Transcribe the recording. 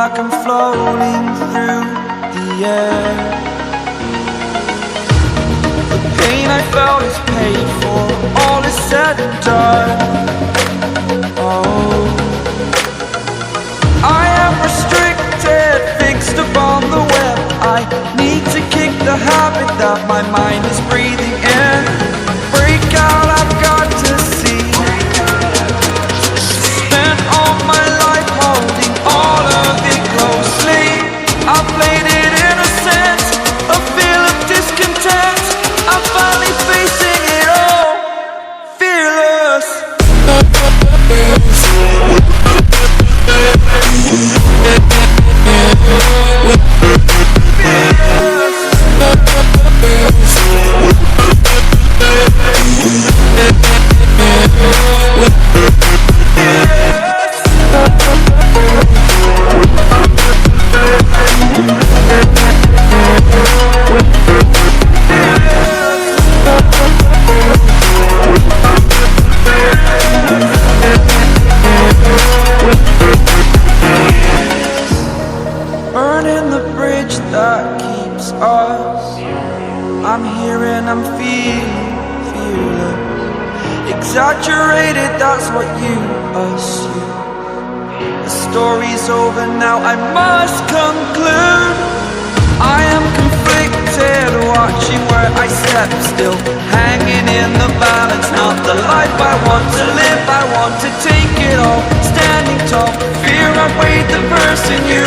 like I'm floating through the air. The pain I felt is paid for, all is said and done. Oh, I am restricted, fixed upon the web. I need to kick the habit that my mind is breathing in. Break out, I've got to see. Spent all my life holding all of it closely. I played it innocent, a feel of discontent. I'm finally facing it all, fearless. Burning the bridge that keeps us. I'm here and I'm feeling fearless. Exaggerated, that's what you assume. The story's over now, I must conclude. I am conflicted, watching where I step still, hanging in the balance. Not the life I want to live, I want to take it all. Standing tall, fear I weighed the person you